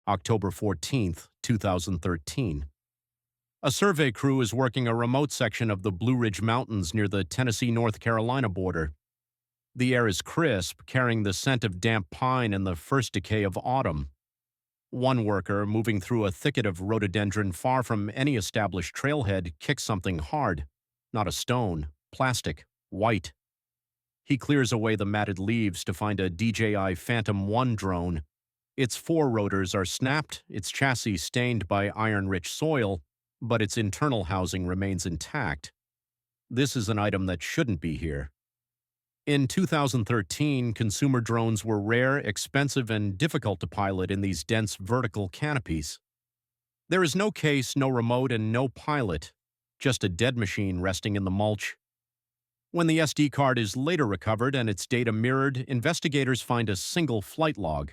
October 14, 2013. A survey crew is working a remote section of the Blue Ridge Mountains near the Tennessee-North Carolina border. The air is crisp, carrying the scent of damp pine and the first decay of autumn. One worker, moving through a thicket of rhododendron far from any established trailhead, kicks something hard. Not a stone, plastic, white. He clears away the matted leaves to find a DJI Phantom 1 drone. Its 4 rotors are snapped, its chassis stained by iron-rich soil, but its internal housing remains intact. This is an item that shouldn't be here. In 2013, consumer drones were rare, expensive, and difficult to pilot in these dense vertical canopies. There is no case, no remote, and no pilot, just a dead machine resting in the mulch. When the SD card is later recovered and its data mirrored, investigators find a single flight log.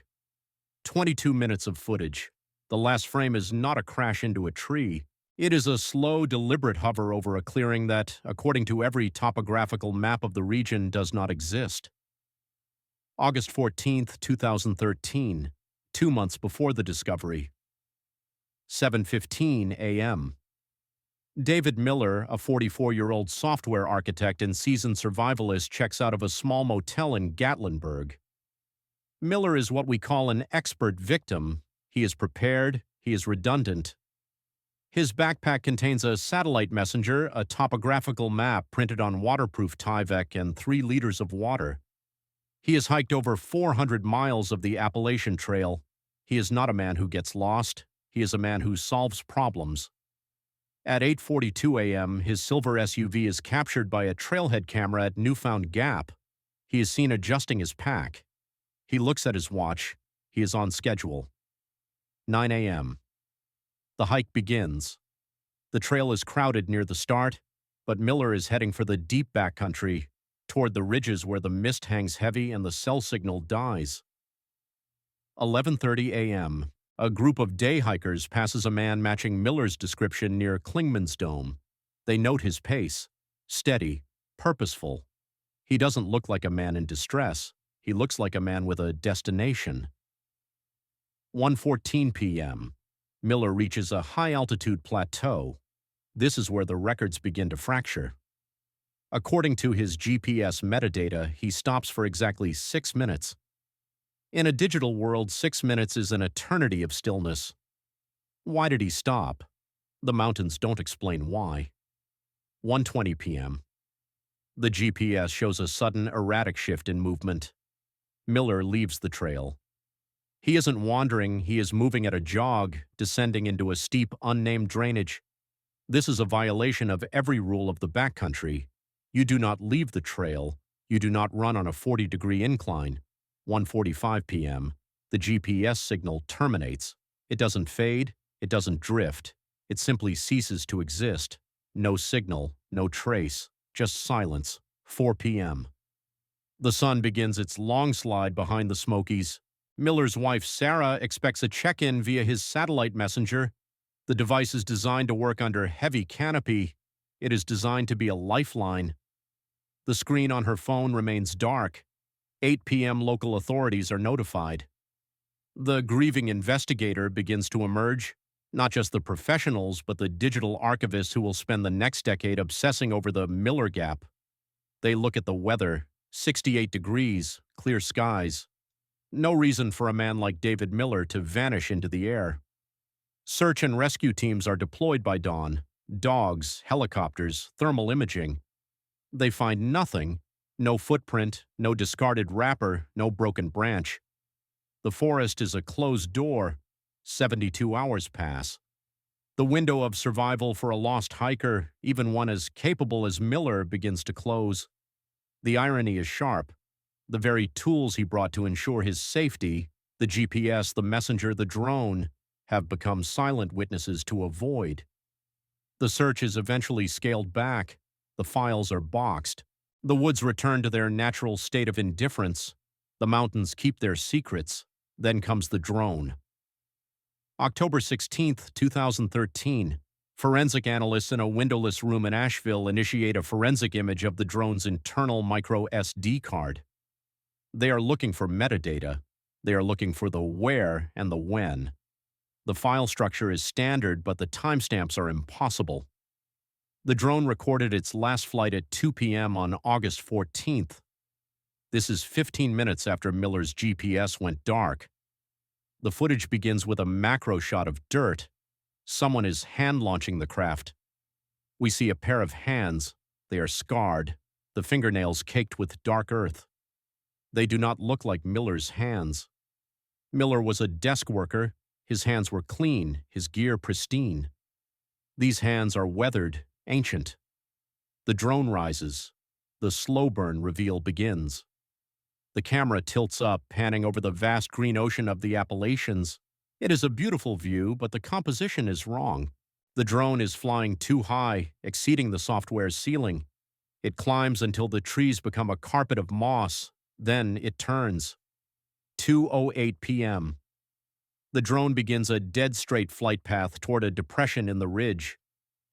22 minutes of footage. The last frame is not a crash into a tree. It is a slow, deliberate hover over a clearing that, according to every topographical map of the region, does not exist. August 14, 2013, 2 months before the discovery. 7:15 a.m. David Miller, a 44-year-old software architect and seasoned survivalist, checks out of a small motel in Gatlinburg. Miller is what we call an expert victim. He is prepared, he is redundant. His backpack contains a satellite messenger, a topographical map printed on waterproof Tyvek, and 3 liters of water. He has hiked over 400 miles of the Appalachian Trail. He is not a man who gets lost. He is a man who solves problems. At 8:42 a.m., his silver SUV is captured by a trailhead camera at Newfound Gap. He is seen adjusting his pack. He looks at his watch. He is on schedule. 9 a.m. The hike begins. The trail is crowded near the start, but Miller is heading for the deep backcountry, toward the ridges where the mist hangs heavy and the cell signal dies. 11:30 a.m. A group of day hikers passes a man matching Miller's description near Klingman's Dome. They note his pace. Steady, purposeful. He doesn't look like a man in distress. He looks like a man with a destination. 1:14 p.m. Miller reaches a high-altitude plateau. This is where the records begin to fracture. According to his GPS metadata, he stops for exactly 6 minutes. In a digital world, 6 minutes is an eternity of stillness. Why did he stop? The mountains don't explain why. 1:20 p.m. The GPS shows a sudden, erratic shift in movement. Miller leaves the trail. He isn't wandering, he is moving at a jog, descending into a steep, unnamed drainage. This is a violation of every rule of the backcountry. You do not leave the trail. You do not run on a 40-degree incline. 1:45 p.m. The GPS signal terminates. It doesn't fade. It doesn't drift. It simply ceases to exist. No signal, no trace, just silence. 4 p.m. The sun begins its long slide behind the Smokies. Miller's wife, Sarah, expects a check-in via his satellite messenger. The device is designed to work under heavy canopy. It is designed to be a lifeline. The screen on her phone remains dark. 8 p.m. local authorities are notified. The grieving investigator begins to emerge, not just the professionals, but the digital archivists who will spend the next decade obsessing over the Miller Gap. They look at the weather, 68 degrees, clear skies. No reason for a man like David Miller to vanish into the air. Search and rescue teams are deployed by dawn. Dogs, helicopters, thermal imaging. They find nothing. No footprint, no discarded wrapper, no broken branch. The forest is a closed door. 72 hours pass. The window of survival for a lost hiker, even one as capable as Miller, begins to close. The irony is sharp. The very tools he brought to ensure his safety, the GPS, the messenger, the drone, have become silent witnesses to avoid. The search is eventually scaled back. The files are boxed. The woods return to their natural state of indifference. The mountains keep their secrets. Then comes the drone. October 16, 2013. Forensic analysts in a windowless room in Asheville initiate a forensic image of the drone's internal micro SD card. They are looking for metadata. They are looking for the where and the when. The file structure is standard, but the timestamps are impossible. The drone recorded its last flight at 2 p.m. on August 14th. This is 15 minutes after Miller's GPS went dark. The footage begins with a macro shot of dirt. Someone is hand-launching the craft. We see a pair of hands. They are scarred, the fingernails caked with dark earth. They do not look like Miller's hands. Miller was a desk worker. His hands were clean, his gear pristine. These hands are weathered, ancient. The drone rises. The slow burn reveal begins. The camera tilts up, panning over the vast green ocean of the Appalachians. It is a beautiful view, but the composition is wrong. The drone is flying too high, exceeding the software's ceiling. It climbs until the trees become a carpet of moss. Then it turns. 2:08 p.m. The drone begins a dead-straight flight path toward a depression in the ridge.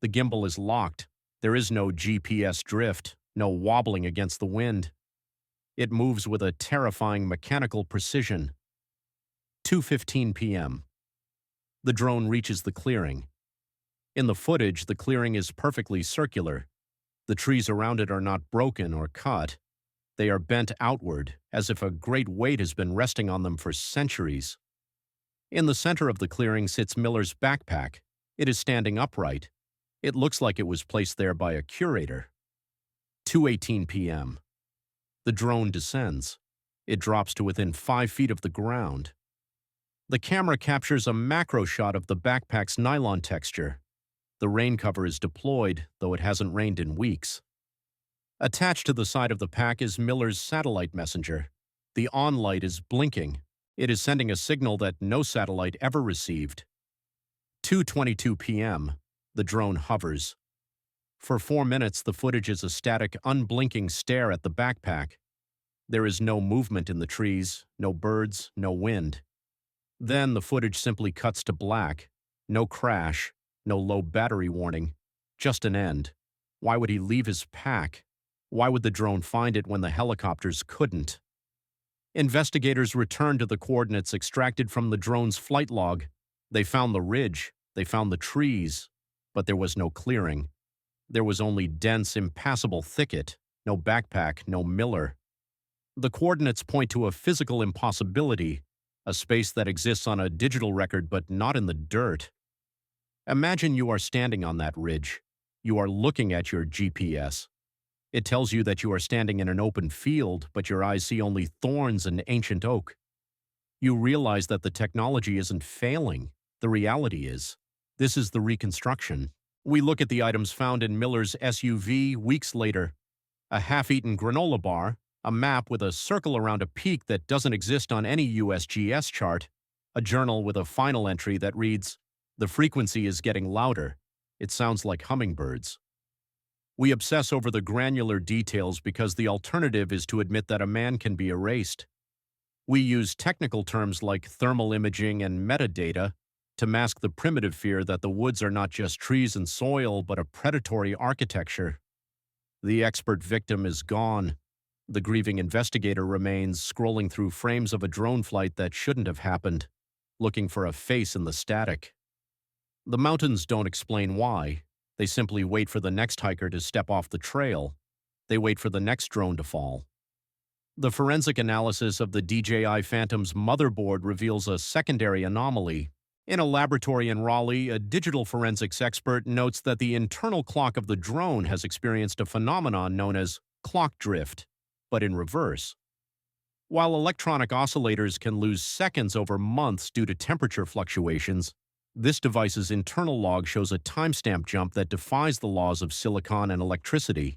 The gimbal is locked. There is no GPS drift, no wobbling against the wind. It moves with a terrifying mechanical precision. 2:15 p.m. The drone reaches the clearing. In the footage, the clearing is perfectly circular. The trees around it are not broken or cut. They are bent outward, as if a great weight has been resting on them for centuries. In the center of the clearing sits Miller's backpack. It is standing upright. It looks like it was placed there by a curator. 2:18 p.m. The drone descends. It drops to within 5 feet of the ground. The camera captures a macro shot of the backpack's nylon texture. The rain cover is deployed, though it hasn't rained in weeks. Attached to the side of the pack is Miller's satellite messenger. The on light is blinking. It is sending a signal that no satellite ever received. 2:22 p.m. The drone hovers. For 4 minutes, the footage is a static, unblinking stare at the backpack. There is no movement in the trees, no birds, no wind. Then the footage simply cuts to black. No crash, no low battery warning, just an end. Why would he leave his pack? Why would the drone find it when the helicopters couldn't? Investigators returned to the coordinates extracted from the drone's flight log. They found the ridge, they found the trees, but there was no clearing. There was only dense, impassable thicket, no backpack, no Miller. The coordinates point to a physical impossibility, a space that exists on a digital record but not in the dirt. Imagine you are standing on that ridge. You are looking at your GPS. It tells you that you are standing in an open field, but your eyes see only thorns and ancient oak. You realize that the technology isn't failing. The reality is. This is the reconstruction. We look at the items found in Miller's SUV weeks later. A half-eaten granola bar, a map with a circle around a peak that doesn't exist on any USGS chart, a journal with a final entry that reads, "The frequency is getting louder. It sounds like hummingbirds." We obsess over the granular details because the alternative is to admit that a man can be erased. We use technical terms like thermal imaging and metadata to mask the primitive fear that the woods are not just trees and soil, but a predatory architecture. The expert victim is gone. The grieving investigator remains, scrolling through frames of a drone flight that shouldn't have happened, looking for a face in the static. The mountains don't explain why. They simply wait for the next hiker to step off the trail. They wait for the next drone to fall. The forensic analysis of the DJI Phantom's motherboard reveals a secondary anomaly. In a laboratory in Raleigh, a digital forensics expert notes that the internal clock of the drone has experienced a phenomenon known as clock drift, but in reverse. While electronic oscillators can lose seconds over months due to temperature fluctuations, this device's internal log shows a timestamp jump that defies the laws of silicon and electricity.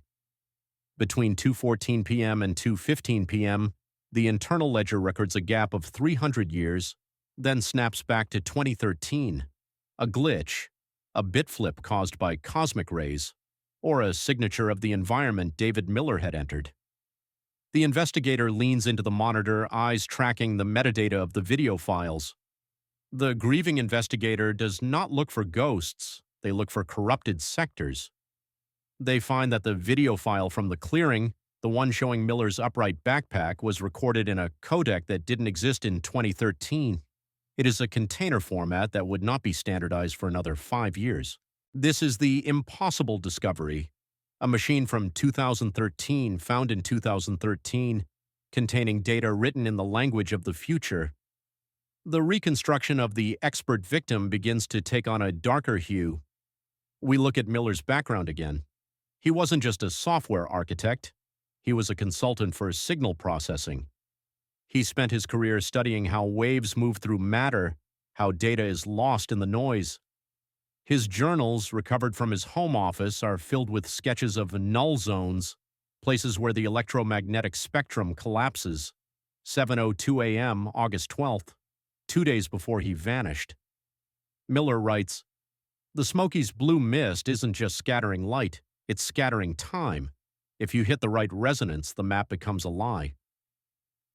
Between 2:14 p.m. and 2:15 p.m., the internal ledger records a gap of 300 years, then snaps back to 2013. A glitch, a bit flip caused by cosmic rays, or a signature of the environment David Miller had entered. The investigator leans into the monitor, eyes tracking the metadata of the video files. The grieving investigator does not look for ghosts, they look for corrupted sectors. They find that the video file from the clearing, the one showing Miller's upright backpack, was recorded in a codec that didn't exist in 2013. It is a container format that would not be standardized for another 5 years. This is the impossible discovery, a machine from 2013 found in 2013, containing data written in the language of the future. The reconstruction of the expert victim begins to take on a darker hue. We look at Miller's background again. He wasn't just a software architect, he was a consultant for signal processing. He spent his career studying how waves move through matter, how data is lost in the noise. His journals, recovered from his home office, are filled with sketches of null zones, places where the electromagnetic spectrum collapses. 7:02 a.m., August 12th, 2 days before he vanished. Miller writes, "The Smokies' blue mist isn't just scattering light, it's scattering time. If you hit the right resonance, the map becomes a lie."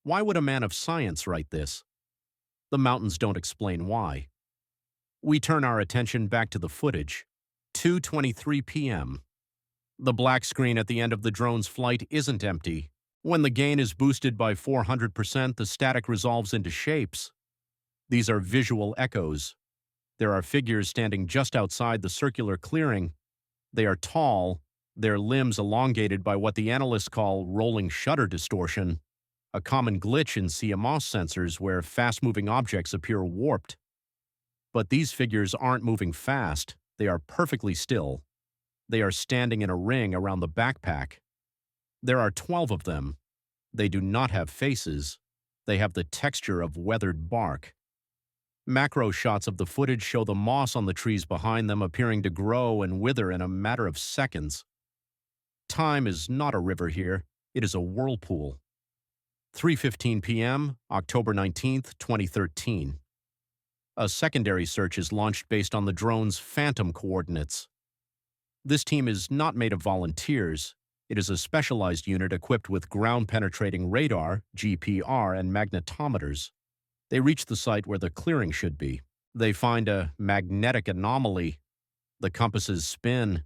Why would a man of science write this? The mountains don't explain why. We turn our attention back to the footage. 2:23 p.m. The black screen at the end of the drone's flight isn't empty. When the gain is boosted by 400%, the static resolves into shapes. These are visual echoes. There are figures standing just outside the circular clearing. They are tall, their limbs elongated by what the analysts call rolling shutter distortion, a common glitch in CMOS sensors where fast-moving objects appear warped. But these figures aren't moving fast, they are perfectly still. They are standing in a ring around the backpack. There are 12 of them. They do not have faces. They have the texture of weathered bark. Macro shots of the footage show the moss on the trees behind them appearing to grow and wither in a matter of seconds. Time is not a river here, it is a whirlpool. 3:15 p.m., October 19th, 2013. A secondary search is launched based on the drone's Phantom coordinates. This team is not made of volunteers. It is a specialized unit equipped with ground-penetrating radar, GPR, and magnetometers. They reach the site where the clearing should be. They find a magnetic anomaly. The compasses spin.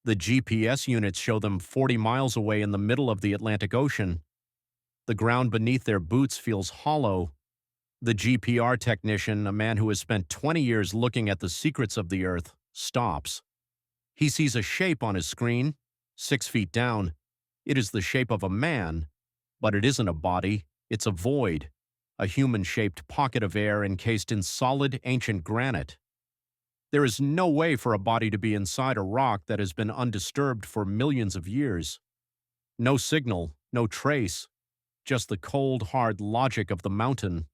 The GPS units show them 40 miles away in the middle of the Atlantic Ocean. The ground beneath their boots feels hollow. The GPR technician, a man who has spent 20 years looking at the secrets of the Earth, stops. He sees a shape on his screen, 6 feet down. It is the shape of a man, but it isn't a body, it's a void, a human-shaped pocket of air encased in solid, ancient granite. There is no way for a body to be inside a rock that has been undisturbed for millions of years. No signal, no trace, just the cold, hard logic of the mountain.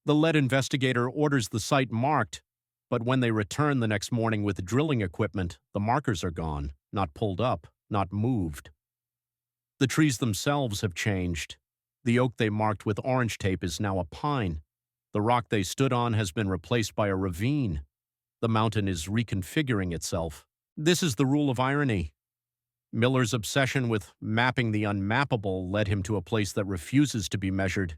The lead investigator orders the site marked, but when they return the next morning with drilling equipment, the markers are gone, not pulled up, not moved. The trees themselves have changed. The oak they marked with orange tape is now a pine. The rock they stood on has been replaced by a ravine. The mountain is reconfiguring itself. This is the rule of irony. Miller's obsession with mapping the unmappable led him to a place that refuses to be measured.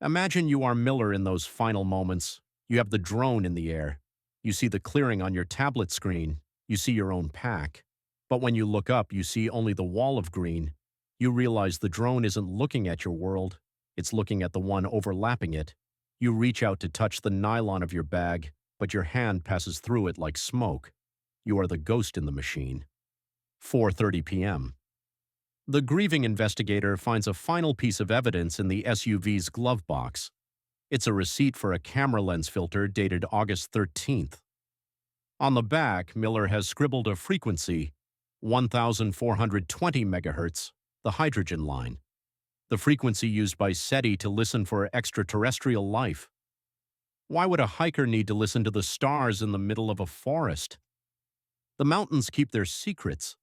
Imagine you are Miller in those final moments. You have the drone in the air. You see the clearing on your tablet screen. You see your own pack. But when you look up, you see only the wall of green. You realize the drone isn't looking at your world. It's looking at the one overlapping it. You reach out to touch the nylon of your bag, but your hand passes through it like smoke. You are the ghost in the machine. 4:30 p.m. The grieving investigator finds a final piece of evidence in the SUV's glove box. It's a receipt for a camera lens filter dated August 13th. On the back, Miller has scribbled a frequency, 1,420 megahertz, the hydrogen line, the frequency used by SETI to listen for extraterrestrial life. Why would a hiker need to listen to the stars in the middle of a forest? The mountains keep their secrets.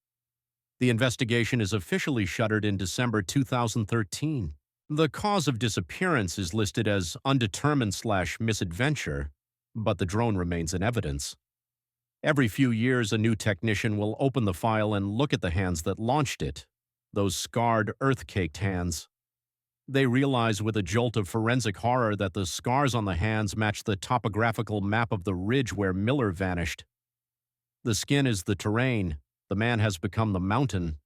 The investigation is officially shuttered in December 2013. The cause of disappearance is listed as undetermined/misadventure, but the drone remains in evidence. Every few years, a new technician will open the file and look at the hands that launched it, those scarred, earth-caked hands. They realize with a jolt of forensic horror that the scars on the hands match the topographical map of the ridge where Miller vanished. The skin is the terrain. The man has become the mountain.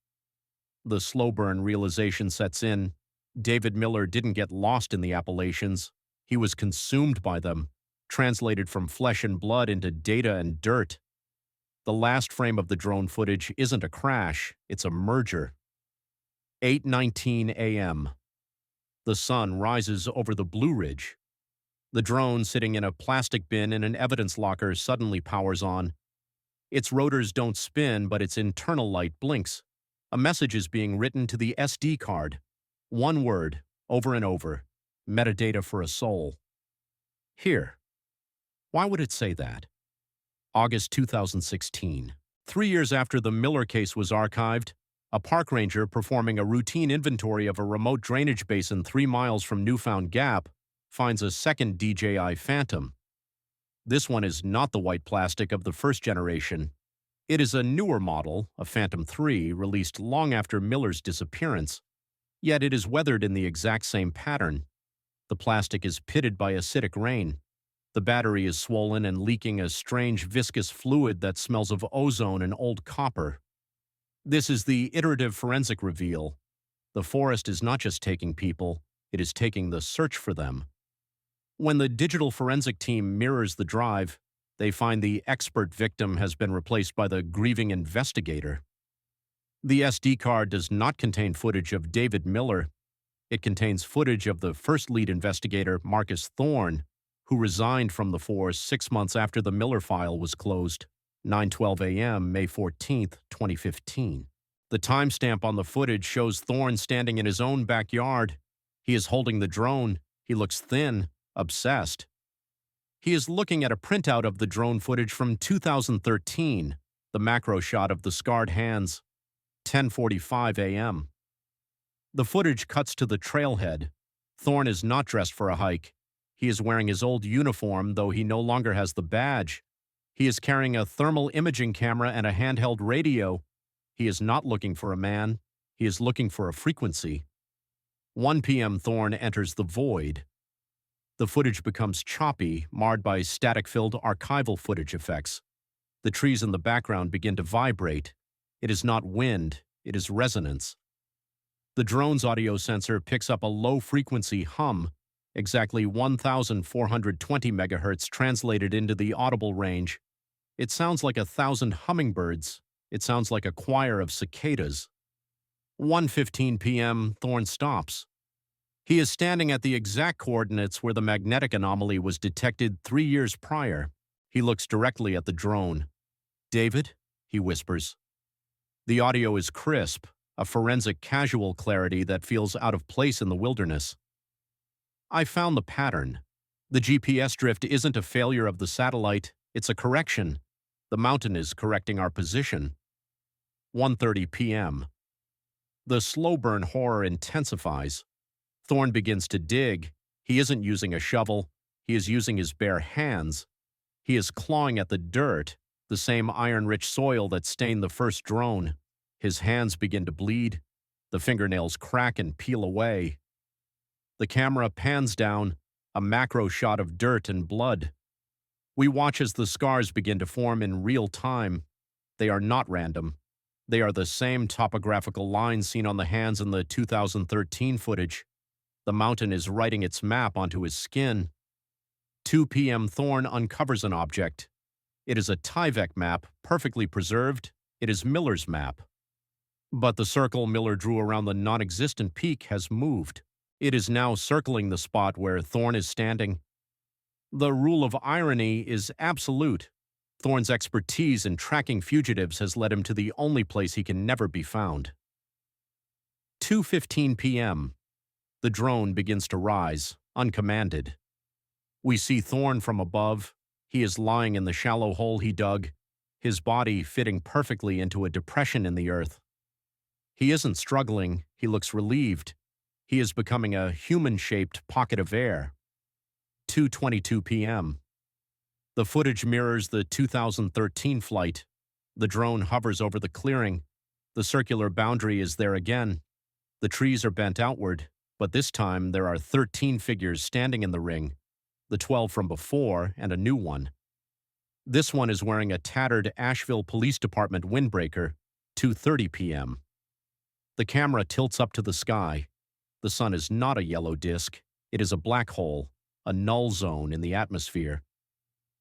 The slow burn realization sets in. David Miller didn't get lost in the Appalachians. He was consumed by them, translated from flesh and blood into data and dirt. The last frame of the drone footage isn't a crash, it's a merger. 8:19 a.m. The sun rises over the Blue Ridge. The drone, sitting in a plastic bin in an evidence locker, suddenly powers on. Its rotors don't spin, but its internal light blinks. A message is being written to the SD card. One word, over and over. Metadata for a soul. Here. Why would it say that? August 2016. 3 years after the Miller case was archived, a park ranger performing a routine inventory of a remote drainage basin 3 miles from Newfound Gap finds a second DJI Phantom. This one is not the white plastic of the first generation. It is a newer model, a Phantom 3, released long after Miller's disappearance. Yet it is weathered in the exact same pattern. The plastic is pitted by acidic rain. The battery is swollen and leaking a strange viscous fluid that smells of ozone and old copper. This is the iterative forensic reveal. The forest is not just taking people, it is taking the search for them. When the digital forensic team mirrors the drive, they find the expert victim has been replaced by the grieving investigator. The SD card does not contain footage of David Miller. It contains footage of the first lead investigator, Marcus Thorne, who resigned from the force 6 months after the Miller file was closed, 9:12 a.m., May 14, 2015. The timestamp on the footage shows Thorne standing in his own backyard. He is holding the drone. He looks thin, obsessed. He is looking at a printout of the drone footage from 2013, the macro shot of the scarred hands, 10:45 a.m. The footage cuts to the trailhead. Thorne is not dressed for a hike. He is wearing his old uniform, though he no longer has the badge. He is carrying a thermal imaging camera and a handheld radio. He is not looking for a man. He is looking for a frequency. 1 p.m. Thorne enters the void. The footage becomes choppy, marred by static-filled archival footage effects. The trees in the background begin to vibrate. It is not wind, it is resonance. The drone's audio sensor picks up a low-frequency hum, exactly 1,420 megahertz translated into the audible range. It sounds like 1,000 hummingbirds. It sounds like a choir of cicadas. 1:15 p.m., Thorne stops. He is standing at the exact coordinates where the magnetic anomaly was detected 3 years prior. He looks directly at the drone. "David?" he whispers. The audio is crisp, a forensic casual clarity that feels out of place in the wilderness. "I found the pattern. The GPS drift isn't a failure of the satellite, it's a correction. The mountain is correcting our position." 1:30 p.m. The slow burn horror intensifies. Thorne begins to dig. He isn't using a shovel. He is using his bare hands. He is clawing at the dirt, the same iron-rich soil that stained the first drone. His hands begin to bleed. The fingernails crack and peel away. The camera pans down, a macro shot of dirt and blood. We watch as the scars begin to form in real time. They are not random. They are the same topographical lines seen on the hands in the 2013 footage. The mountain is writing its map onto his skin. 2 p.m. Thorne uncovers an object. It is a Tyvek map, perfectly preserved. It is Miller's map. But the circle Miller drew around the non-existent peak has moved. It is now circling the spot where Thorne is standing. The rule of irony is absolute. Thorne's expertise in tracking fugitives has led him to the only place he can never be found. 2:15 p.m. The drone begins to rise, uncommanded. We see Thorne from above. He is lying in the shallow hole he dug, his body fitting perfectly into a depression in the earth. He isn't struggling, he looks relieved. He is becoming a human-shaped pocket of air. 2:22 p.m. The footage mirrors the 2013 flight. The drone hovers over the clearing. The circular boundary is there again. The trees are bent outward, but this time there are 13 figures standing in the ring, the 12 from before and a new one. This one is wearing a tattered Asheville Police Department windbreaker, 2:30 p.m. The camera tilts up to the sky. The sun is not a yellow disk, it is a black hole, a null zone in the atmosphere.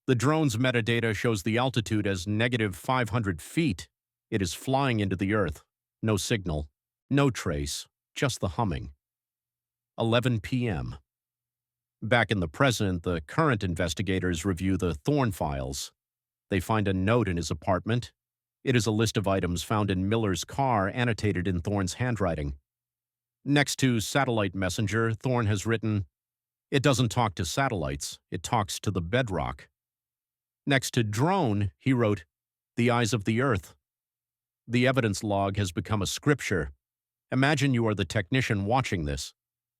The drone's metadata shows the altitude as -500 feet. It is flying into the Earth. No signal, no trace, just the humming. 11 p.m. Back in the present, the current investigators review the Thorne files. They find a note in his apartment. It is a list of items found in Miller's car annotated in Thorne's handwriting. Next to satellite messenger, Thorne has written, "It doesn't talk to satellites, it talks to the bedrock." Next to drone, he wrote, "The eyes of the Earth." The evidence log has become a scripture. Imagine you are the technician watching this.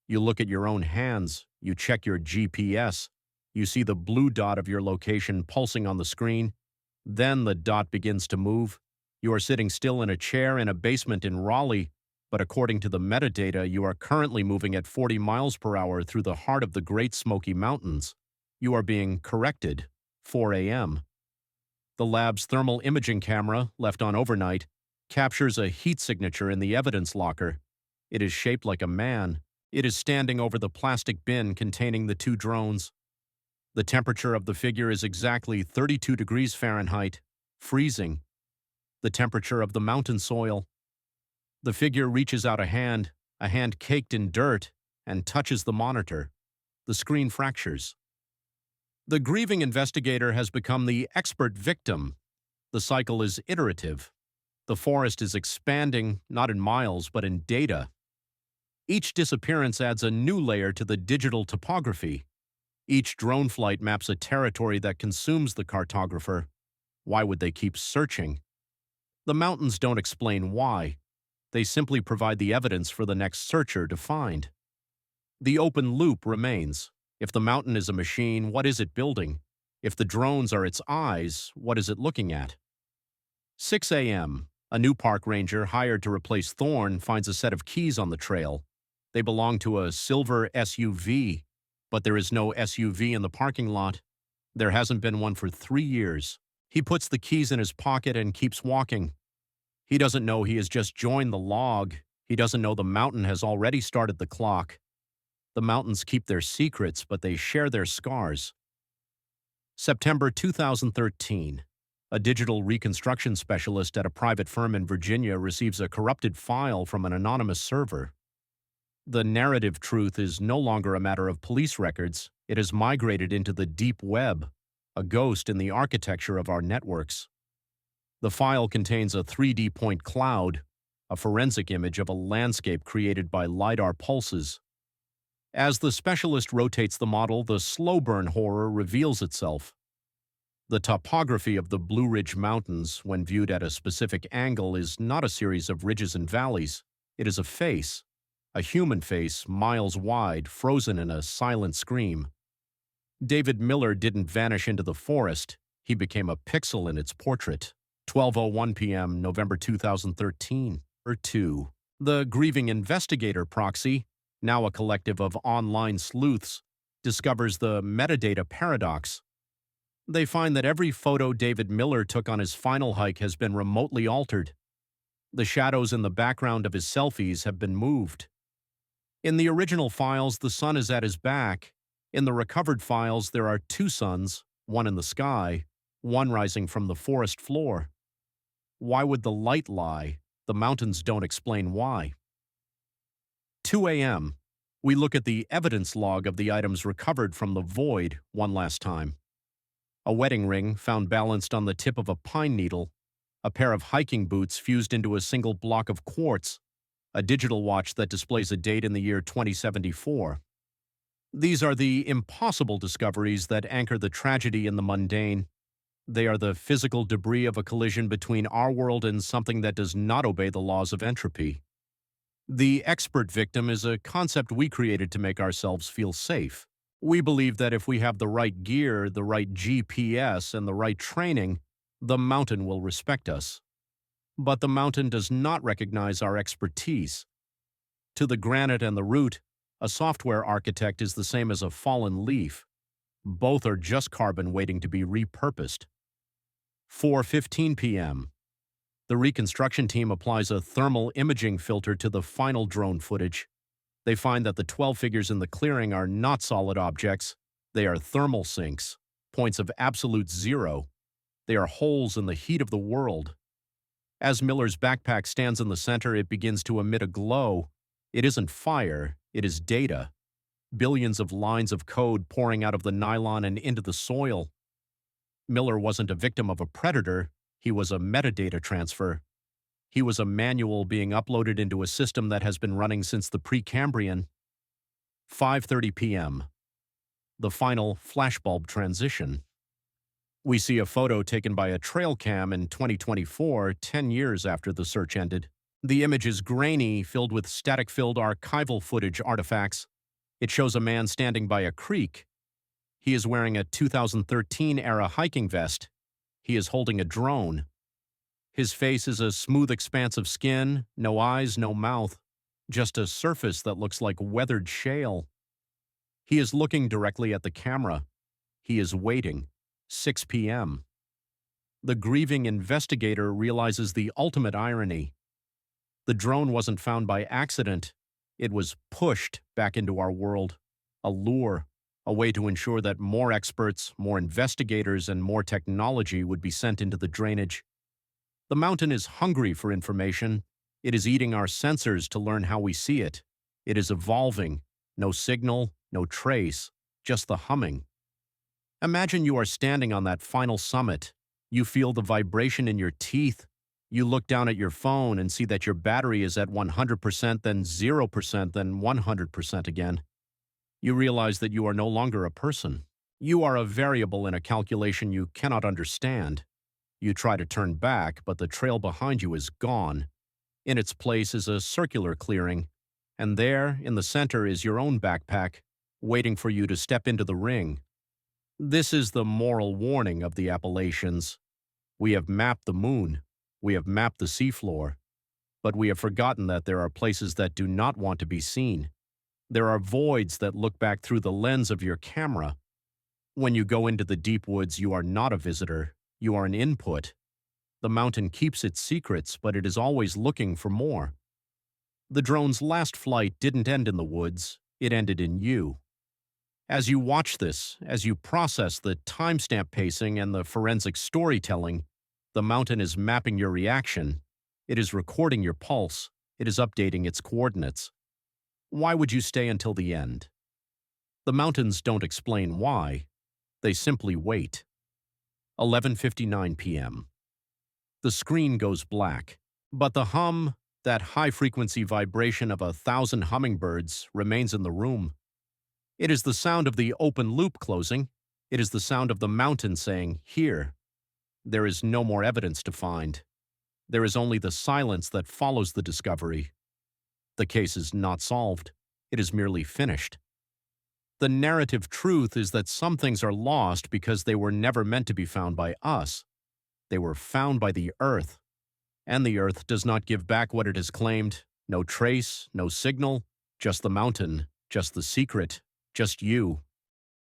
You look at your own hands, you check your GPS, you see the blue dot of your location pulsing on the screen. Then the dot begins to move. You are sitting still in a chair in a basement in Raleigh, but according to the metadata, you are currently moving at 40 miles per hour through the heart of the Great Smoky Mountains. You are being corrected. 4 a.m. The lab's thermal imaging camera, left on overnight, captures a heat signature in the evidence locker. It is shaped like a man. It is standing over the plastic bin containing the two drones. The temperature of the figure is exactly 32 degrees Fahrenheit, freezing. The temperature of the mountain soil. The figure reaches out a hand caked in dirt, and touches the monitor. The screen fractures. The grieving investigator has become the expert victim. The cycle is iterative. The forest is expanding, not in miles, but in data. Each disappearance adds a new layer to the digital topography. Each drone flight maps a territory that consumes the cartographer. Why would they keep searching? The mountains don't explain why. They simply provide the evidence for the next searcher to find. The open loop remains. If the mountain is a machine, what is it building? If the drones are its eyes, what is it looking at? 6 a.m. A new park ranger hired to replace Thorne finds a set of keys on the trail. They belong to a silver SUV, but there is no SUV in the parking lot. There hasn't been one for 3 years. He puts the keys in his pocket and keeps walking. He doesn't know he has just joined the log. He doesn't know the mountain has already started the clock. The mountains keep their secrets, but they share their scars. September 2013. A digital reconstruction specialist at a private firm in Virginia receives a corrupted file from an anonymous server. The narrative truth is no longer a matter of police records. It has migrated into the deep web, a ghost in the architecture of our networks. The file contains a 3D point cloud, a forensic image of a landscape created by LiDAR pulses. As the specialist rotates the model, the slow burn horror reveals itself. The topography of the Blue Ridge Mountains, when viewed at a specific angle, is not a series of ridges and valleys. It is a face, a human face, miles wide, frozen in a silent scream. David Miller didn't vanish into the forest. He became a pixel in its portrait. 12:01 p.m., November 2013. Or 2. The grieving investigator proxy, now a collective of online sleuths, discovers the metadata paradox. They find that every photo David Miller took on his final hike has been remotely altered. The shadows in the background of his selfies have been moved. In the original files, the sun is at his back. In the recovered files, there are two suns, one in the sky, one rising from the forest floor. Why would the light lie? The mountains don't explain why. 2 a.m. We look at the evidence log of the items recovered from the void one last time. A wedding ring found balanced on the tip of a pine needle, a pair of hiking boots fused into a single block of quartz, a digital watch that displays a date in the year 2074. These are the impossible discoveries that anchor the tragedy in the mundane. They are the physical debris of a collision between our world and something that does not obey the laws of entropy. The expert victim is a concept we created to make ourselves feel safe. We believe that if we have the right gear, the right GPS, and the right training, the mountain will respect us. But the mountain does not recognize our expertise. To the granite and the root, a software architect is the same as a fallen leaf. Both are just carbon waiting to be repurposed. 4:15 p.m. The reconstruction team applies a thermal imaging filter to the final drone footage. They find that the 12 figures in the clearing are not solid objects. They are thermal sinks, points of absolute zero. They are holes in the heat of the world. As Miller's backpack stands in the center, it begins to emit a glow. It isn't fire, it is data. Billions of lines of code pouring out of the nylon and into the soil. Miller wasn't a victim of a predator, he was a metadata transfer. He was a manual being uploaded into a system that has been running since the Precambrian. 5:30 p.m. The final flashbulb transition. We see a photo taken by a trail cam in 2024, 10 years after the search ended. The image is grainy, filled with static-filled archival footage artifacts. It shows a man standing by a creek. He is wearing a 2013-era hiking vest. He is holding a drone. His face is a smooth expanse of skin, no eyes, no mouth, just a surface that looks like weathered shale. He is looking directly at the camera. He is waiting. 6 p.m. The grieving investigator realizes the ultimate irony. The drone wasn't found by accident. It was pushed back into our world. A lure, a way to ensure that more experts, more investigators, and more technology would be sent into the drainage. The mountain is hungry for information. It is eating our sensors to learn how we see it. It is evolving. No signal, no trace, just the humming. Imagine you are standing on that final summit. You feel the vibration in your teeth. You look down at your phone and see that your battery is at 100%, then 0%, then 100% again. You realize that you are no longer a person. You are a variable in a calculation you cannot understand. You try to turn back, but the trail behind you is gone. In its place is a circular clearing, and there, in the center, is your own backpack, waiting for you to step into the ring. This is the moral warning of the Appalachians. We have mapped the moon. We have mapped the seafloor. But we have forgotten that there are places that do not want to be seen. There are voids that look back through the lens of your camera. When you go into the deep woods, you are not a visitor. You are an input. The mountain keeps its secrets, but it is always looking for more. The drone's last flight didn't end in the woods. It ended in you. As you watch this, as you process the timestamp pacing and the forensic storytelling, the mountain is mapping your reaction. It is recording your pulse. It is updating its coordinates. Why would you stay until the end? The mountains don't explain why. They simply wait. 11:59 p.m. The screen goes black, but the hum, that high-frequency vibration of 1,000 hummingbirds, remains in the room. It is the sound of the open loop closing. It is the sound of the mountain saying, "Here." There is no more evidence to find. There is only the silence that follows the discovery. The case is not solved. It is merely finished. The narrative truth is that some things are lost because they were never meant to be found by us. They were found by the earth. And the earth does not give back what it has claimed. No trace, no signal, just the mountain, just the secret, just you.